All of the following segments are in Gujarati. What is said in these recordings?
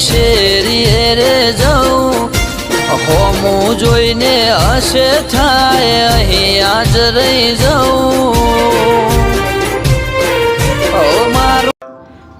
શેરીએ રે જઉં હોમું જોઈને હશે થાય અહીંયા જ રહી જઉં મારું।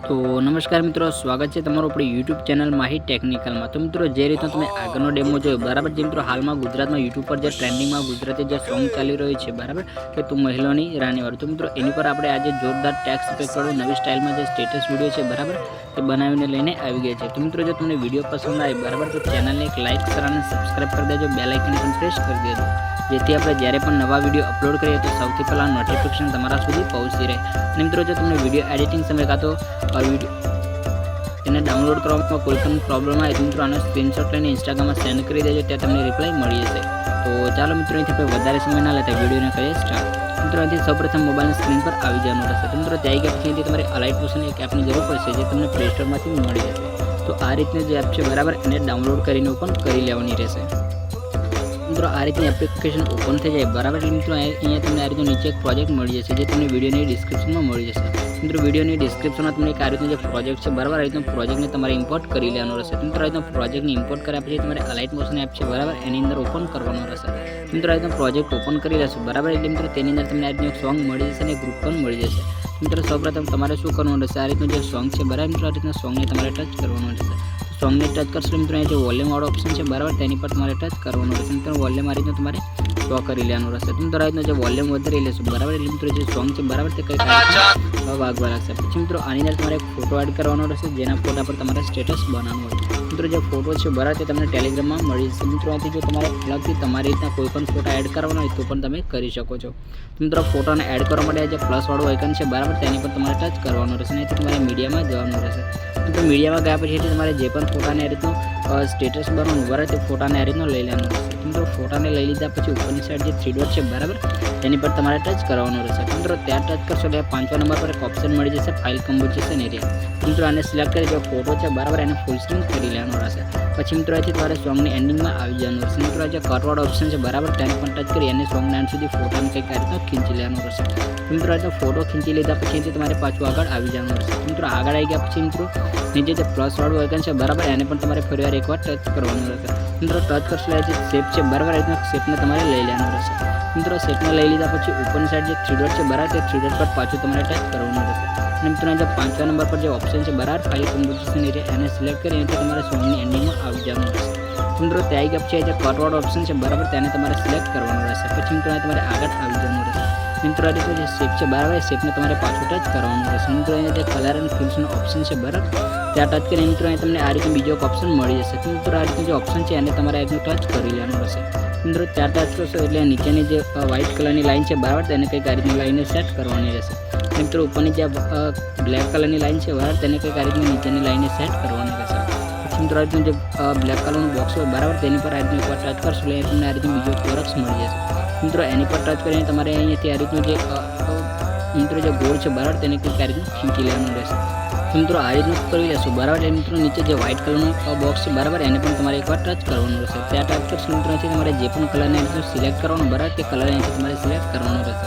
તો નમસ્કાર મિત્રો, સ્વાગત છે તમારું આપણી યુટ્યુબ ચેનલ માહી ટેકનિકલમાં। તો મિત્રો, જે રીતનો તમે આગળનો ડેમો જોયો બરાબર, જે મિત્રો હાલમાં ગુજરાતમાં યુટ્યુબ પર જે ટ્રેન્ડિંગમાં ગુજરાતી જે સોંગ ચાલી રહ્યું છે બરાબર, કે તું મહિલાની રાણીવાળું, તો મિત્રો એની પર આપણે આજે જોરદાર ટેક્સ ઇફેક્ટવાળું નવી સ્ટાઇલમાં જે સ્ટેટસ વિડીયો છે બરાબર, તે બનાવીને લઈને આવી ગયા છે। તો મિત્રો, જો તમને વિડીયો પસંદ આવે બરાબર, તો ચેનલને એક લાઇક અને સબસ્ક્રાઈબ કરી દેજો, બેલ આઇકન પણ પ્રેસ કરી દેજો, જેથી આપણે જ્યારે પણ નવા વિડીયો અપલોડ કરીએ તો સૌથી પહેલાં નોટિફિકેશન તમારા સુધી પહોંચી રહે। અને મિત્રો, જો તમને વિડીયો એડિટિંગ સમય કાં તો એને ડાઉનલોડ કરવામાં કોઈ પણ પ્રોબ્લેમ આવે તો મિત્રો આનો સ્ક્રીનશોટ લઈને ઇન્સ્ટાગ્રામમાં સેન્ડ કરી દેજો, ત્યાં તમને રિપ્લાય મળી જશે। તો ચાલો મિત્રો, અહીંથી આપણે વધારે સમય ના લેતા વિડીયોને કરીએ સ્ટાર્ટ। મિત્રો, અહીંથી સૌપ્રથમ મોબાઈલની સ્ક્રીન પર આવી જવાનું રહેશે। તો મિત્રો, ત્યાં ગયા પછી તમારે અલાઇટ મોશન એક એપની જરૂર પડશે, જે તમને પ્લે સ્ટોરમાંથી મળી જશે। તો આ રીતની જે એપ છે બરાબર, એને ડાઉનલોડ કરીને ઓપન કરી લેવાની રહેશે। મિત્રો, આ રીતની એપ્લિકેશન ઓપન થઈ જાય બરાબર, એટલે મિત્રો અહીંયા તમને આ રીતનું નીચે એક પ્રોજેક્ટ મળી જશે, જે તમને વિડીયોની ડિસ્ક્રિપ્શનમાં મળી જશે। મિત્રો, વિડીયોની ડિસ્ક્રિપ્શનમાં તમને એક આ રીતનું જે પ્રોજેક્ટ છે બરાબર, આ રીતનું પ્રોજેક્ટને તમારે ઇમ્પોર્ટ કરી લેવાનો રહેશે। મિત્રો, આ રીતનું પ્રોજેક્ટને ઇમ્પોર્ટ કર્યા પછી તમારે અલાઇટ મોશન એપ છે બરાબર, એની અંદર ઓપન કરવાનો રહેશે। મિત્રો, આ રીતનું પ્રોજેક્ટ ઓપન કરી લેશો બરાબર, એટલે મિત્રો તેની અંદર તમને આ રીતનું એક સોંગ મળી જશે અને એક ગ્રુપ પણ મળી જશે। મિત્રો, સૌપ્રથમ તમારે શું કરવાનું રહેશે, આ રીતનું જે સોંગ છે બરાબર, મિત્રો આ રીતના સોંગને તમારે ટચ કરવાનું રહેશે। સોંગને ટચ કરશો મિત્રો, અહીં જે વોલ્યુમવાળો ઓપ્શન છે બરાબર, તેની પર તમારે ટચ કરવાનું રહેશે। મિત્રો, વોલ્યુમ આ રીતનું તમારે શો કરી લેવાનું રહેશે। મિત્રો, આ રીતનું જે વોલ્યુમ વધારી લેશો બરાબર, એટલે મિત્રો જે સોંગ છે બરાબર, તે કંઈક વાગવા લાગશે। પછી મિત્રો, આની અંદર તમારે એક ફોટો એડ કરવાનો રહેશે, જેના ફોટા પર તમારે સ્ટેટસ બનાવવાનું હોય। મિત્રો, જે ફોટો છે બરાબર, તે તમને ટેલિગ્રામમાં મળી જશે। મિત્રો, આથી જો તમારે અલગથી તમારી રીતના કોઈ પણ ફોટા એડ કરવાનો હોય તો પણ તમે કરી શકો છો। મિત્રો, ફોટોને એડ કરવા માટે જે પ્લસવાળું આઇકન છે બરાબર, તેની પર તમારે ટચ કરવાનું રહેશે, નહીં તમારે મીડિયામાં જવાનું રહેશે। મિત્રો, મીડિયામાં ગયા પછી તમારે જે પણ ફોટાને આ રીતનું સ્ટેટસ બનાવવાનું બરાબર, તે ફોટાને આ રીતનો લઈ લેવાનું રહેશે। મિત્રો, ફોટાને લઈ લીધા પછી ઉપરની સાઈડ જે 3 ડોટ છે બરાબર, તેની પર તમારે ટચ કરવાનું રહેશે। મિત્રો, ત્યાં ટચ કરશો એટલે 5મા નંબર પર એક ઓપ્શન મળી જશે, ફાઇલ કમ્પોઝિશન એરિયા। મિત્રો, આને સિલેક્ટ કરી જે ફોટો છે બરાબર, એને ફૂલ સ્ક્રીન કરી લેવાનો રહેશે। પછી મિત્રો, અહીંથી તમારે સોંગની એન્ડિંગમાં આવી જવાનું રહેશે। મિત્રો, જે કટવાળો ઓપ્શન છે બરાબર, તેને પણ ટચ કરી અને સોંગના એન્ડ સુધી ફોટાને કંઈક આ રીતનો ખીંચી લેવાનો રહેશે। મિત્રો, આ ફોટો ખીંચી લીધા પછી તમારે પાછું આગળ આવી જવાનું રહેશે। મિત્રો, આગળ આવી ગયા પછી મિત્રો નીચે જે પ્લસવાળું આઇકન છે બરાબર, એને પણ તમારે ફરીવાર એકવાર ટચ કરવાનું રહેશે। મિત્રો, ટચ કરશો એટલે જે શેપ છે બરાબર, એ રીતના શેપને તમારે લઈ લેવાનું રહેશે। મિત્રો, શેપને લઈ લીધા પછી ઉપરની સાઈડ જે 3 ડોટ છે બરાબર, તે 3 ડોટ પર પાછું તમારે ટચ કરવાનું રહેશે। અને મિત્રો, જે 5મા નંબર પર જે ઓપ્શન છે બરાબર, ફાઇલ કમ્પોઝિશન એરિયા, એને સિલેક્ટ કરી એટલે તમારે સોંગની એન્ડિંગમાં આવી જવાનું રહેશે। મિત્રો, ત્યાં આવી ગયા પછી જે કટવાળો ઓપ્શન છે બરાબર, તેને તમારે સિલેક્ટ કરવાનું રહેશે। પછી મિત્રો, તમારે આગળ આવી જવાનું રહેશે। મિત્રો, આ રીતે જે શેપ છે બરાબર, એ શેપને તમારે પાછું ટચ કરવાનું રહેશે। મિત્રો, અહીંયા જે કલર એન્ડ ફિલ્સનો ઓપ્શન છે બરાબર, ત્યાં ટચ કરીને મિત્રો અહીં તમને આ રીતે બીજો એક ઓપ્શન મળી જશે। મિત્રો, આ રીતનું જે ઓપ્શન છે એને તમારે આ રીતનું ટચ કરી લેવાનું રહેશે। મિત્રો, ત્યાં ટચ કરશો એટલે નીચેની જે વ્હાઇટ કલરની લાઇન છે બરાબર, તેને કંઈક આ રીતની લાઇનને સેટ કરવાની રહેશે। મિત્રો, ઉપરની જે બ્લેક કલરની લાઇન છે બરાબર, તેને કંઈક આ રીતની નીચેની લાઇનને સેટ કરવાની રહેશે। પછી મિત્રો, આ રીતનું જે બ્લેક કલરનું બોક્સ હોય બરાબર, તેની પર આ રીતનું એકવાર ટચ કરશો એટલે તમને આ રીતનું બીજો કોરક્સ મળી જશે। મિત્રો, એની પર ટચ કરીને તમારે અહીંયાથી આ રીતનું જે મિત્રો જે ગોળ છે બરાબર, તેને કંઈક આ રીતનું ખીંચી લેવાનું રહેશે। મિત્રો, આ રીતનું કરી લેશો બરાબર, એટલે મિત્રો નીચે જે વ્હાઇટ કલરનું બોક્સ છે બરાબર, એને પણ તમારે એકવાર ટચ કરવાનું રહેશે। ત્યાં ટચ કરશો મિત્રો, તમારે જે પણ કલરને સિલેક્ટ કરવાનું બરાબર, તે કલર અહીંથી તમારે સિલેક્ટ કરવાનું રહેશે।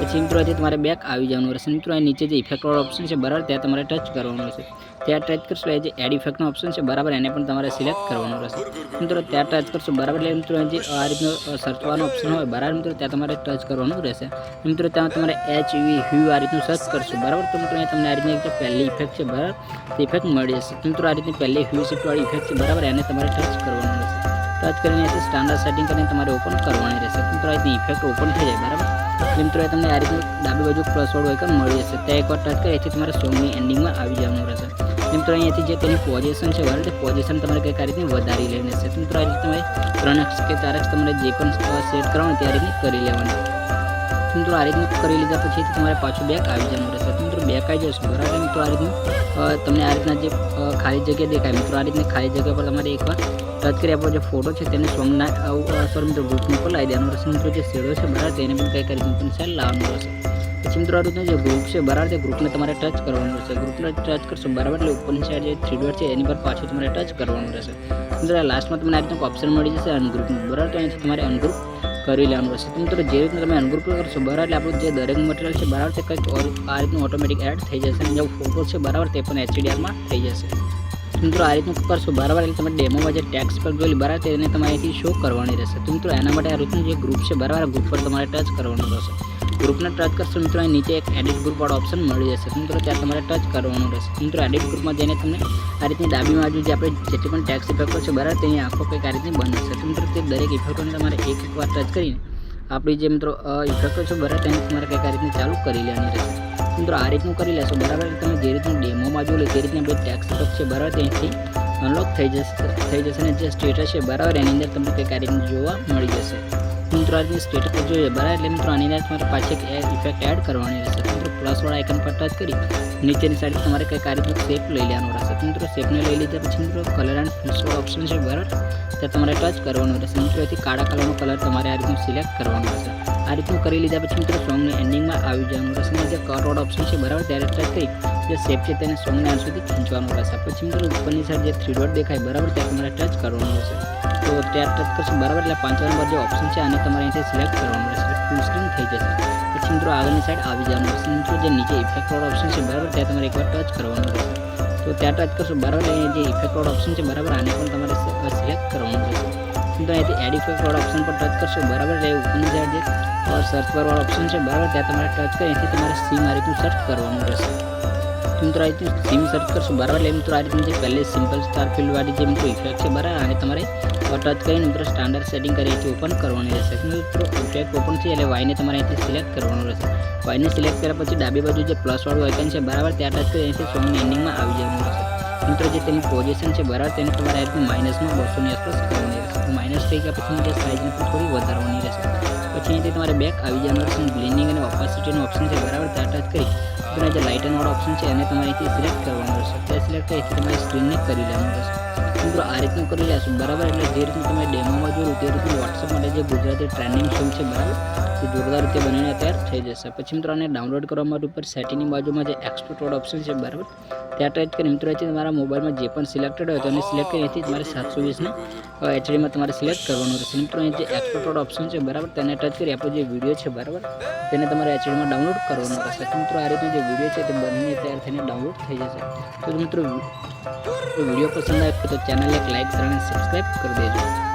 પછી મિત્રો, તમારે બેક આવી જવાનું રહેશે। મિત્રો, આ નીચે જે ઇફેક્ટવાળો ઓપ્શન છે બરાબર, ત્યાં તમારે ટચ કરવાનું રહેશે। ત્યાં ટચ કરશો એ જે એડ ઇફેક્ટનો ઓપ્શન છે બરાબર, એને પણ તમારે સિલેક્ટ કરવાનું રહેશે। મિત્રો, ત્યાં ટચ કરશો બરાબર, એટલે મિત્રો જે આ રીતનો સર્ચવાનો ઓપ્શન હોય બરાબર, મિત્રો ત્યાં તમારે ટચ કરવાનું રહેશે। મિત્રો, ત્યાં તમારે HV હ્યુ આ રીતનું સર્ચ કરશો બરાબર, તો મિત્રો તમને આ રીતની જે પહેલી ઇફેક્ટ છે બરાબર, તે ઇફેક્ટ મળી જશે। મિત્રો, આ રીતની પહેલી હ્યુ શિફ્ટવાળી ઇફેક્ટ છે બરાબર, એને તમારે ટચ કરવાનું રહેશે। ટચ કરીને સ્ટાન્ડર્ડ સેટિંગ કરીને તમારે ઓપન કરવાની રહેશે। મિત્રો, આ રીતની ઇફેક્ટ ઓપન થઈ જાય બરાબર, મિત્રો તમને આ રીતનું ડાબી બાજુ પ્લસવાળું આઇકન મળી જશે। ત્યાં એકવાર ટચ કરી એથી તમારે સોંગની એન્ડિંગમાં આવી જવાનું રહેશે। મિત્રો, અહીંયાથી જે તેની પોઝિશન છે બરાબર, તે પોઝિશન તમારે કંઈક આ રીતની વધારી લેવાની રહેશે। મિત્રો, આ રીતે તમારે 3x કે 4x તમારે જે પણ સેટ કરવાનું તે આ રીતની કરી લેવાની। મિત્રો, આ રીતનું કરી લીધા પછી તમારે પાછું બેક આવી જવાનું રહેશે। મિત્રો, બેક આવી જશે બરાબર, મિત્રો આ રીતનું તમને આ રીતના જે ખાલી જગ્યા દેખાય, મિત્રો આ રીતની ખાલી જગ્યા પર તમારે એકવાર ટચ કરી આપણો જે ફોટો છે તેને સોંગના મિત્રો ગ્રુપની ઉપર લાવી દેવાનો રહેશે। મિત્રો, જે શેડો છે બરાબર, તેને પણ કંઈક રીતનું પણ સેલ લાવવાનું રહેશે। પછી મિત્રો, આ રીતનું જે ગ્રુપ છે બરાબર, તે ગ્રુપને તમારે ટચ કરવાનું રહેશે। ગ્રુપને ટચ કરશો બરાબર, એટલે ઉપરની સાઈડ જે 3 ડોટ છે એની પર પાછું તમારે ટચ કરવાનું રહેશે। મિત્રો, લાસ્ટમાં તમને આ રીતનું ઓપ્શન મળી જશે અનગ્રુપનું બરાબર, તો અહીંથી તમારે અનગ્રુપ કરી લેવાનું રહેશે। મિત્રો, જે રીતના તમે અનગ્રુપ કરશો બરાબર, એટલે આપણું જે દરેક મટીરિયલ છે બરાબર, તે કંઈક આ રીતનું ઓટોમેટિક એડ થઈ જશે। અને જે ફોટો છે બરાબર, તે પણ HDRમાં થઈ જશે। મિત્રો આ રીતનું કરશો બરાબર, એટલે તમે ડેમોમાં જે ટેક્સ પર જોઈ બરાબર તેને તમારે અહીંથી શો કરવાની રહેશે. તો મિત્રો એના માટે આ રીતનું જે ગ્રુપ છે બરાબર, ગ્રુપ પર તમારે ટચ કરવાનું રહેશે. ગ્રુપને ટચ કરશો મિત્રો અહીં નીચે એક એડિટ ગ્રુપ વાળો ઓપ્શન મળી જશે. મિત્રો ત્યાં તમારે ટચ કરવાનું રહેશે. મિત્રો એડિટ ગ્રુપમાં જઈને તમને આ રીતની ડાબી બાજુ જે આપણે જેટલી પણ ટેક્સ ઇફેક્ટો છે બરાબર તેની આંખો કંઈક આ રીતની બંધ હશે. તો મિત્રો તે દરેક ઇફેક્ટોને તમારે એક વાર ટચ કરીને આપણી જે મિત્રો ઇફેક્ટો છે બરાબર તેને તમારે કંઈક આ રીતની ચાલુ કરી લેવાની રહેશે. મિત્રો આ રીતનું કરી લેશો બરાબર, તમે જે રીતનું ડેમોમાં જોઈ લો તે રીતની આપણી ટેક્સ ઇફેક્ટ છે બરાબર ત્યાંથી અનલોક થઈ જશે અને જે સ્ટેટસ છે બરાબર એની અંદર તમને કંઈક આ રીતનું જોવા મળી જશે. મિત્રો આ રીતની સ્ટેટસ જોઈએ બરાબર, એટલે મિત્રો આની અંદર તમારે પાછી એક ઇફેક્ટ એડ કરવાની રહેશે. મિત્રો પ્લસવાળા આઇકન પર ટચ કરી નીચેની સાઈડ તમારે કંઈક આ રીતનું શેપ લઈ લેવાનું રહેશે. મિત્રો શેપને લઈ લીધા પછી મિત્રો કલર એન્ડ ફિલ્સવાળો ઓપ્શન છે બરાબર, ત્યાં તમારે ટચ કરવાનું રહેશે. મિત્રો એથી કાળા કલરનો કલર તમારે આ રીતનું સિલેક્ટ કરવાનું રહેશે. આ રીતનું કરી લીધા પછી મિત્રો સોંગની એન્ડિંગમાં આવી જવાનું રહેશે અને જે કટવાળો ઓપ્શન છે બરાબર ત્યારે ટચ કરી જે શેપ છે તેને સોંગના અંત સુધી ખેંચવાનું રહેશે. પછી મિત્રો ઉપરની સાઈડ જે 3 ડોટ દેખાય બરાબર ત્યાં તમારે ટચ કરવાનું રહેશે. તો ત્યાં ટચ કરશો બરાબર એટલે 5 નંબર જે ઓપ્શન છે આને તમારે અહીંથી સિલેક્ટ કરવાનું રહેશે, ફૂલ સ્ક્રીન થઈ જશે. પછી મિત્રો આગળની સાઈડ આવી જવાનું રહેશે. મિત્રો જે નીચે ઇફેક્ટવાળો ઓપ્શન છે બરાબર ત્યાં તમારે એકવાર ટચ કરવાનું રહેશે. તો ત્યાં ટચ કરશો બરાબર અહીંયા જે ઇફેક્ટવાળો ઓપ્શન છે બરાબર આને પણ તમારે સિલેક્ટ કરવાનું રહેશે. તો અહીંથી એડ ઇફેક્ટવાળા ઓપ્શન પર ટચ કરશો બરાબર એટલે ઉપરની સાઈડ જે સર્ચ બારવાળો ઓપ્શન છે બરાબર ત્યાં તમારે ટચ કરી અહીંથી તમારે સીમ આ રીતનું સર્ચ કરવાનું રહેશે. મિત્રો આ રીતનું સીમ સર્ચ કરશો બરાબર એટલે મિત્રો આ રીતની જે પહેલી સિમ્પલ સ્ટાર ફિલ્ડવાળી જે મિત્રો ઇફેક્ટ છે બરાબર આને તમારે ટચ કરીને મિત્રો સ્ટાન્ડર્ડ સેટિંગ કરી અહીંથી ઓપન કરવાની રહેશે. મિત્રો ઇફેક્ટ ઓપન છે એટલે વાયને તમારે અહીંથી સિલેક્ટ કરવાનું રહેશે. વાયને સિલેક્ટ કર્યા પછી ડાબી બાજુ જે પ્લસવાળું આઇકન છે બરાબર ત્યાં ટચ કરી અહીંથી સોંગની એન્ડિંગમાં આવી જવાનું રહેશે. મિત્રો જે તેની પોઝિશન છે બરાબર તેને તમારે આ રીતની માઇનસમાં 200ની આસપાસ કરવાની રહેશે. તો માઇનસ થઈ ગયા પછી જે સાઇઝને પણ થોડી વધારવાની રહેશે. પછી અહીંથી તમારે બેક આવી જવાનું રહેશે. બ્લેન્ડિંગ અને ઓપાસિટીનો ઓપ્શન છે બરાબર ત્યાં ટચ કરી તેના જે લાઇટનવાળો ઓપ્શન છે એને તમારે અહીંથી સિલેક્ટ કરવાનું રહેશે. ત્યાં સિલેક્ટ કરી તમારે સ્ક્રીનને કરી લેવાનું રહેશે. મિત્રો આ રીતનું કરી લેશું બરાબર, એટલે જે રીતનું તમે ડેમોમાં જોયું તે રીતનું વોટ્સઅપ માટે જે ગુજરાતી ટ્રેન્ડિંગ સોંગ છે બરાબર તે જોરદાર રીતે બનીને તૈયાર થઈ જશે. પછી મિત્રો આને ડાઉનલોડ કરવા માટે ઉપર સેટિંગની બાજુમાં જે એક્સપોર્ટ ઓપ્શન છે બરાબર ત્યાં ટચ કરી મિત્રો અહીંથી તમારા મોબાઈલમાં જે પણ સિલેક્ટેડ હોય તો એને સિલેક્ટ કરી અહીંથી તમારે 720ને HDમાં તમારે સિલેક્ટ કરવાનું રહેશે. મિત્રો અહીં જે એક્સપોર્ટ ઓપ્શન છે બરાબર તેને ટચ કરી આપણો જે વિડીયો છે બરાબર તેને તમારે HDમાં ડાઉનલોડ કરવાનો રહેશે. મિત્રો આ રીતનો જે વિડીયો છે તે બનીને તૈયાર થઈને ડાઉનલોડ થઈ જશે. તો મિત્રો વિડીયો પસંદ આવે તો ચેનલને લાઈક અને સબસ્ક્રાઈબ કરી દેજો.